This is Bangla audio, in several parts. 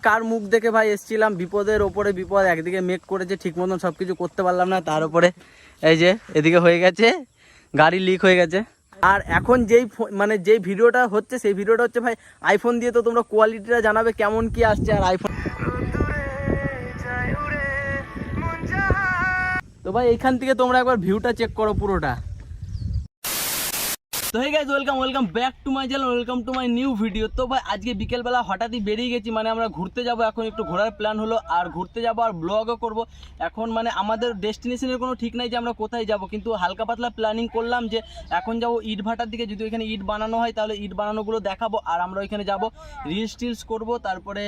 কার মুখ দেখে ভাই এসেছিলাম, বিপদের ওপরে বিপদ, একদিকে মেক করেছে ঠিক মতন সব কিছু করতে পারলাম না, তার উপরে এই যে এদিকে হয়ে গেছে গাড়ি লিক হয়ে গেছে। আর এখন যেই ভিডিওটা হচ্ছে সেই ভিডিওটা হচ্ছে ভাই আইফোন দিয়ে, তো তোমরা কোয়ালিটিটা জানাবে কেমন কি আসছে। আর আইফোন তো ভাই এইখান থেকে তোমরা একবার ভিউটা চেক করো পুরোটা। তো hey guys, welcome back to my channel, welcome to my new video. তো ভাই আজকে বিকেলবেলা হঠাৎই বেরিয়ে গেছি, মানে আমরা ঘুরতে যাব, এখন একটু ঘোরার প্ল্যান হলো, আর ঘুরতে যাব আর ব্লগও করব। এখন মানে আমাদের ডেস্টিনেশনের কোনো ঠিক নাই যে আমরা কোথায় যাব, কিন্তু হালকা পাতলা প্ল্যানিং করলাম যে এখন যাব ইট ভাটার দিকে, যদি ওইখানে ইট বানানো হয় তাহলে ইট বানানোগুলো দেখাবো, আর আমরা ওইখানে যাব রিলস করব, তারপরে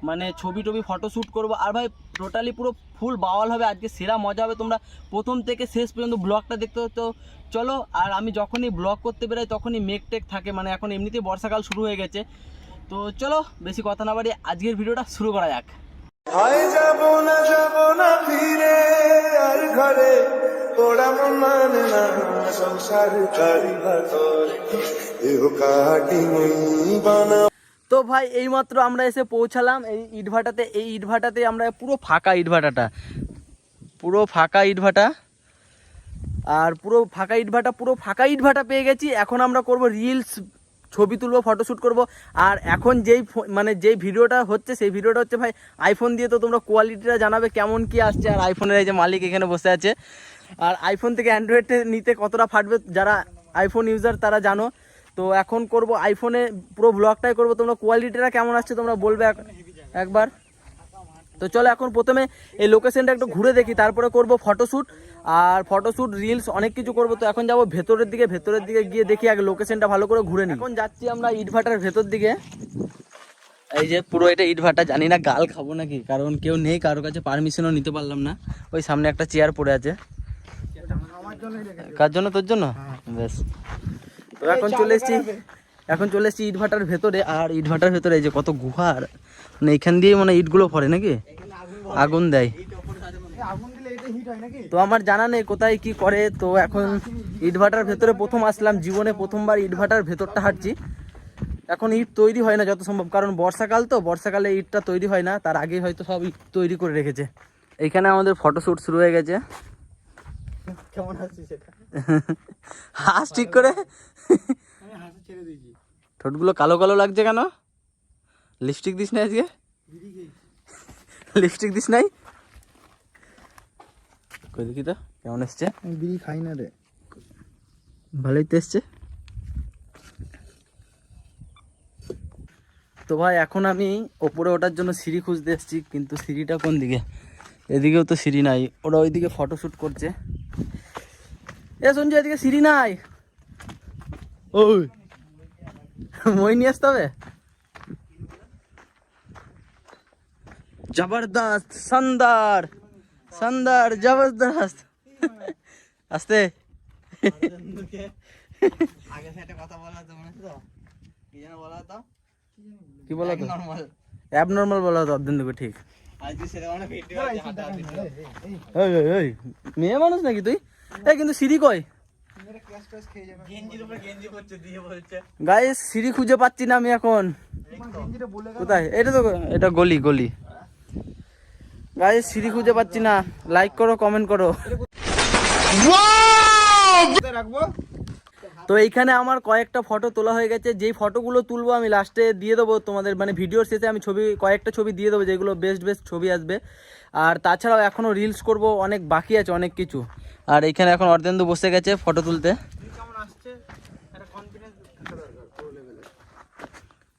মানে ছবি ফটোশ্যুট করব। আর ভাই টোটালি পুরো ফুল বাওয়াল হবে আজকে, সেরা মজা হবে। তোমরা প্রথম থেকে শেষ পর্যন্ত ব্লগটা দেখতে হতো। চলো, আর আমি যখনই ব্লগ করতে বেরোই তখনই মেঘ টেক থাকে, মানে এখন এমনিতেই বর্ষাকাল শুরু হয়ে গেছে। তো চলো বেশি কথা না বাড়িয়ে আজকের ভিডিওটা শুরু করা যাক। যাব না ফিরে আর ঘরে, তোরা মন মানে না সংসার কারি ভাতর এহ কাটি মই বানা। তো ভাই এইমাত্র আমরা এসে পৌঁছালাম এই ইটভাটাতে। এই ইটভাটাতে আমরা পুরো ফাঁকা ইটভাটাটা, পুরো ফাঁকা ইটভাটা, আর পুরো ফাঁকা ইটভাটা পেয়ে গেছি। এখন আমরা করব রিলস, ছবি তুলবো, ফটোশ্যুট করব। আর এখন যেই ভিডিওটা হচ্ছে সেই ভিডিওটা হচ্ছে ভাই আইফোন দিয়ে, তো তোমরা কোয়ালিটিটা জানাবে কেমন কি আসছে। আর আইফোনের এই যে মালিক এখানে বসে আছে, আর আইফোন থেকে অ্যান্ড্রয়েডে নিতে কতটা ফাটবে যারা আইফোন ইউজার তারা জানো। তো এখন করব আইফোনে পুরো ব্লগটাই করব, তোমরা কোয়ালিটিটা কেমন আসছে তোমরা বলবে একবার। তো চলো এখন প্রথমে এই লোকেশনটা একটু ঘুরে দেখি, তারপরে করব ফটোশ্যুট, আর ফটোশ্যুট রিলস অনেক কিছু করব। তো এখন যাব ভেতরের দিকে গিয়ে দেখি আগে লোকেশনটা ভালো করে ঘুরে নিই। এখন যাচ্ছি আমরা ইটভাটার ভেতর দিকে। এই যে পুরো এটা ইটভাটা, জানি না গাল খাবো নাকি, কারণ কেউ নেই, কারোর কাছে পারমিশনও নিতে পারলাম না। ওই সামনে একটা চেয়ার পড়ে আছে। কার জন্য? তোর জন্য? বেশ। তো এখন চলে এসেছি ইটভাটার ভেতরে। আর ইটভাটার ভেতরে এই যে কত গুহার, মানে এখান দিয়ে মানে ইটগুলো ভরে নাকি আগুন দেয়। তো আমার জানা নেই কোথায় কি করে। তো এখন ইটভাটার ভেতরে প্রথম আসলাম, জীবনে প্রথমবার ইটভাটার ভেতরটা হাঁটছি। এখন ইট তৈরি হয় না যত সম্ভব, কারণ বর্ষাকাল, তো বর্ষাকালে ইটটা তৈরি হয় না, তার আগেই হয়তো সব ইট তৈরি করে রেখেছে। এইখানে আমাদের ফটোশ্যুট শুরু হয়ে গেছে। কেমন হাসছিস সেটা? হাস ঠিক করে। ঠোঁটগুলো কালো কালো লাগছে কেন? লিপস্টিক দিস না আজকে? লিপস্টিক দিস নাই? কই দেখি তো কেমন এসছে। বিড়ি খাই না রে। ভালোই তো এসছে। তো ভাই এখন আমি ওপরে ওঠার জন্য সিঁড়ি খুঁজতে এসেছি, কিন্তু সিঁড়িটা কোন দিকে? এদিকেও তো সিঁড়ি নাই, ওরা ওইদিকে ফটোশ্যুট করছে। শুনছি এদিকে সিঁড়ি নাই। ওই মই নিয়ে আসতে হবে। জবরদস্ত, শানদার জবরদস্ত। আস্তে। কি বলা তো? অ্যাবনর্মাল বলা হতো অর্ধেন্দুকে, ঠিক। মেয়ে মানুষ নাকি তুই? কিন্তু সিঁড়ি কই? গাইস সিঁড়ি খুঁজে পাচ্ছি না আমি এখন। কোথায়? এটা গলি। গাইস সিঁড়ি খুঁজে পাচ্ছি না, লাইক করো, কমেন্ট করো। তো এইখানে আমার কয়েকটা ফটো তোলা হয়ে গেছে, যেই ফটোগুলো তুলবো আমি লাস্টে দিয়ে দেবো তোমাদের, মানে ভিডিওর শেষে আমি কয়েকটা ছবি দিয়ে দেবো, যেগুলো বেস্ট ছবি আসবে। আর তাছাড়াও এখনও রিলস করব, অনেক বাকি আছে, অনেক কিছু। আর এইখানে এখন অর্ধেন্দু বসে গেছে ফটো তুলতে।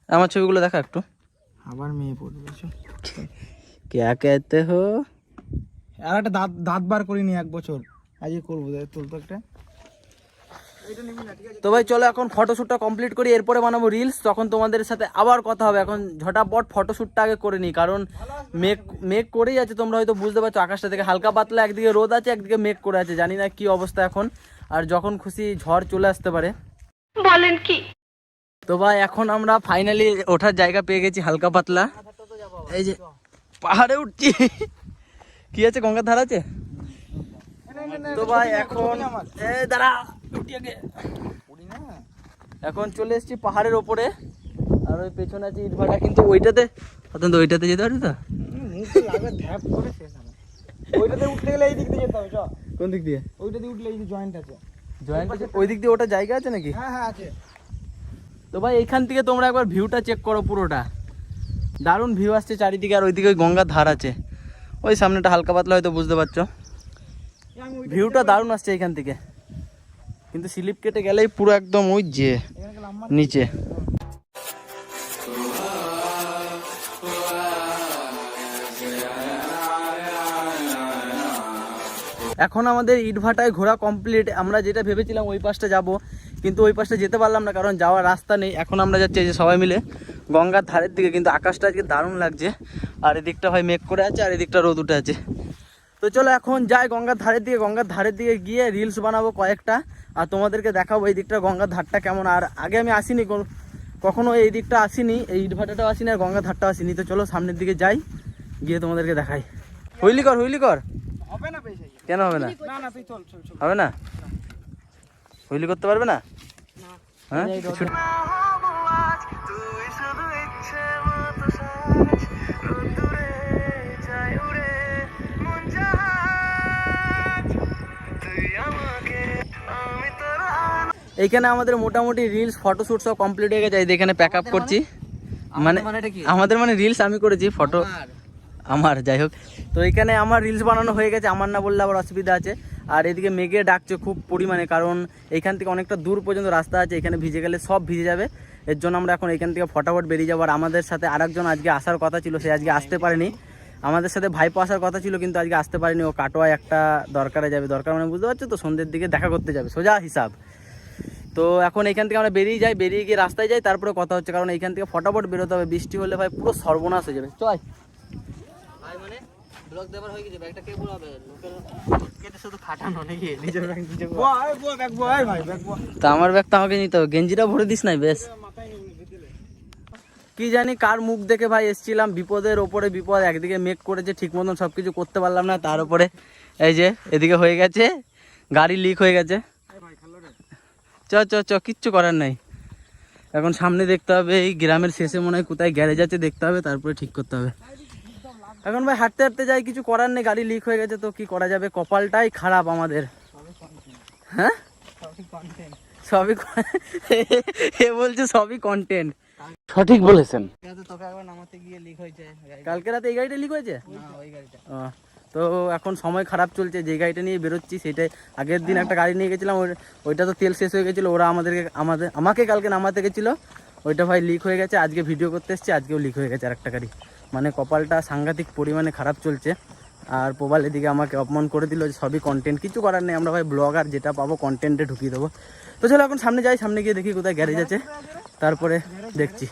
আমার ছবিগুলো দেখা একটু। আবার মেয়ে পড়বে। ক্যা कहते हो? আর একটা দাঁত বার করিনি 1 বছর, আজকে করবো। তুলতো একটা। তো ভাই চলো এখন ফটোশ্যুটটা কমপ্লিট করি, এরপরে বানাবো রিলস, তখন তোমাদের সাথে আবার কথা হবে। এখন ঝটাপট ফটোশ্যুটটা আগে করে নিই, কারণ মেঘ করেই আছে, তোমরা হয়তো বুঝতে পারছো আকাশটা থেকে হালকা পাতলা, একদিকে রোদ আছে একদিকে মেঘ করে আছে, জানি না কি অবস্থা এখন, আর যখন খুশি ঝড় চলে আসতে পারে। বলেন কি? তো ভাই এখন আমরা ফাইনালি ওঠার জায়গা পেয়ে গেছি, হালকা পাতলা। এই যে পাহাড়ে উঠছি। কি আছে, গঙ্গার ধার আছে। তো ভাই এখন দাঁড়া, এখন চলে এসেছি পাহাড়ের ওপরে, আর ওই পেছনে আছে ইটভাটা, কিন্তু ওইটাতে অত্যন্ত ওইটাতে যেতে পারবি তো? মুখে লাগবে ধ্যাপ করে শেষ হবে। ওইটাতে উঠতে গেলে এই দিক দিয়ে যেতে হবে, চ। কোন দিক দিয়ে? ওইটা দিয়ে উঠলে এই যে জয়েন্ট আছে। জয়েন্ট ওই দিক দিয়ে ওটা জায়গা আছে নাকি? হ্যাঁ হ্যাঁ আছে। তো ভাই এইখান থেকে তোমরা একবার ভিউটা চেক করো, পুরোটা দারুণ ভিউ আসছে চারিদিকে। আর ওইদিকে ওই গঙ্গার ধার আছে, ওই সামনেটা হালকা পাতলা হয়তো বুঝতে পারছো। ভিউটা দারুণ আসছে এইখান থেকে, কিন্তু স্লিপ কেটে গেলেই পুরো একদম ওই যে নিচে। এখন আমাদের ইটভাটায় ঘোরা কমপ্লিট। আমরা যেটা ভেবেছিলাম ওই পাশটা যাব, কিন্তু ওই পাশটা যেতে পারলাম না, কারণ যাওয়ার রাস্তা নেই। এখন আমরা যাচ্ছি এই যে সবাই মিলে গঙ্গার ধারের দিকে, কিন্তু আকাশটা আজকে দারুণ লাগছে। আর এদিকটা ভাই মেঘ করে আছে, আর এদিকটা রোদ উঠে আছে। তো চলো এখন যাই গঙ্গার ধারের দিকে। গঙ্গার ধারের দিকে গিয়ে রিলস বানাবো কয়েকটা, আর তোমাদেরকে দেখাবো এই দিকটা গঙ্গার ধারটা কেমন। আর আগে আমি আসিনি কখনো, এই দিকটা আসিনি, এই ইটভাটাটাও আসিনি, আর গঙ্গার ধারটাও আসিনি। তো চলো সামনের দিকে যাই, গিয়ে তোমাদেরকে দেখাই। হুইলি কর, হুইলি কর। হবে না বেশি। কেন হবে না? না না তুই চল চল চল। হবে না? হুইলি করতে পারবে না? হ্যাঁ ছুট- এইখানে আমাদের মোটামুটি রিলস ফটোশ্যুট সব কমপ্লিট হয়ে গেছে। এই যে এখানে প্যাক আপ করছি, মানে আমাদের মানে রিলস আমি করেছি, ফটো আমার, যাই হোক। তো এখানে আমার রিলস বানানো হয়ে গেছে, আমার না বললে আবার অসুবিধা আছে। আর এদিকে মেঘে ডাকছে খুব পরিমাণে, কারণ এইখান থেকে অনেকটা দূর পর্যন্ত রাস্তা আছে, এখানে ভিজে গেলে সব ভিজে যাবে। এর জন্য আমরা এখন এখান থেকে ফটাফট বেরিয়ে যাবো। আর আমাদের সাথে আরেকজন আজকে আসার কথা ছিল, সে আজকে আসতে পারেনি। আমাদের সাথে ভাইপো আসার কথা ছিল, কিন্তু আজকে আসতে পারেনি। ও কাটোয়ায় একটা দরকারে যাবে, দরকার মানে বুঝতে পারছো তো, সন্ধ্যের দিকে দেখা করতে যাবে, সোজা হিসাব। তো এখন এইখান থেকে আমরা বেরিয়ে যাই, বেরিয়ে গিয়ে রাস্তায় যাই, তারপরে কথা হচ্ছে। কারণ এইখান থেকে ফটাফট বেরোতে হবে, বৃষ্টি হলে ভাই পুরো সর্বনাশ হয়ে যাবে। চল ভাই, মানে ব্লগ দেবার হয়ে গেছে, ব্যাগটা কে বলাবে, লোকের কেটে শুধু খাটানো নাকি, নিজের ব্যাগ নিজে বল। বয় বয় ব্যাগ বয় ভাই, ব্যাগ বয়। তা আমার ব্যাগটা আমাকে নিতে হবে, গেঞ্জিটা ভরে দিস নাই বেশ। কি জানি কার মুখ দেখে ভাই এসছিলাম, বিপদের ওপরে বিপদ। একদিকে মেঘ করেছে, ঠিক মতন সব কিছু করতে পারলাম না, তার উপরে এই যে এদিকে হয়ে গেছে, গাড়ি লিক হয়ে গেছে। চ চ চ, কিচ্ছু করার নাই। এখন সামনে দেখতে হবে, এই গ্রামের শেষে মনে হয় কোথায় গ্যারেজ আছে, দেখতে হবে, তারপরে ঠিক করতে হবে। এখন ভাই হাঁটতে হাঁটতে যাই, কিছু করার নেই, গাড়ি লিক হয়ে গেছে, তো কি করা যাবে, কপালটাই খারাপ আমাদের। হ্যাঁ সবই এ বলছে সবই কন্টেন্ট, সঠিক বলেছেন। তোকে একবার নামাতে গিয়ে লিক হয়েছে গাড়ি। কালকে রাতে এই গাড়িটা লিক হয়েছে? না ওই গাড়িটা। তো এখন সময় খারাপ চলছে, যে গাড়িটা নিয়ে বেরোচ্ছি সেটাই। আগের দিন একটা গাড়ি নিয়ে গেছিলাম, ওইটা তো তেল শেষ হয়ে গেছিলো, ওরা আমাকে কালকে নামাতে গেছিলো, ওইটা ভাই লিক হয়ে গেছে। আজকে ভিডিও করতে এসেছি, আজকেও লিক হয়ে গেছে আরেকটা গাড়ি। মানে কপালটা সাংঘাতিক পরিমাণে খারাপ চলছে। আর প্রবাল এদিকে আমাকে অপমান করে দিল, সবই কন্টেন্ট, কিছু করার নেই, আমরা ভাই ব্লগার, যেটা পাবো কন্টেন্টে ঢুকিয়ে দেবো। তো চলো এখন সামনে যাই, সামনে গিয়ে দেখি কোথায় গ্যারেজ আছে, তারপরে দেখছি।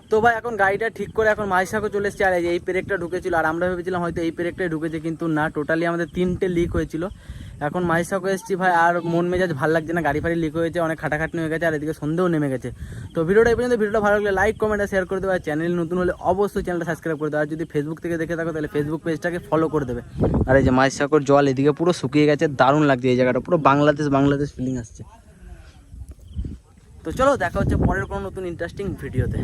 তো ভাই এখন গাড়িটা ঠিক করে এখন মাইশাকো চলে এসেছে। আর এই পেরেকটা ঢুকেছিল, আর আমরা ভেবেছিলাম হয়তো এই পেরেকটাই ঢুকেছে, কিন্তু না, টোটালি আমাদের 3টে লিক হয়েছিল। এখন মাইশাকো এসেছি ভাই, আর মন মেজাজ ভালো লাগছে না, গাড়ি ফাড়ি লিক হয়েছে, অনেক খাটাখাটনি হয়ে গেছে, আর এদিকে সন্দেহ নেমে গেছে। তো ভিডিওটা এই পর্যন্ত, ভিডিওটা ভালো লাগলে লাইক কমেন্ট আর শেয়ার করে দেবে। আর চ্যানেল নতুন হলে অবশ্যই চ্যানেলটা সাবস্ক্রাইব করে দেবে। আর যদি ফেসবুক থেকে দেখে থাকো তাহলে ফেসবুক পেজটাকে ফলো করে দেবে। আর এই যে মাইশাকোর জল এদিকে পুরো শুকিয়ে গেছে, দারুণ লাগছে এই জায়গাটা, পুরো বাংলাদেশ ফিলিং আসছে। তো চলো দেখা হচ্ছে পরের কোনো নতুন ইন্টারেস্টিং ভিডিওতে।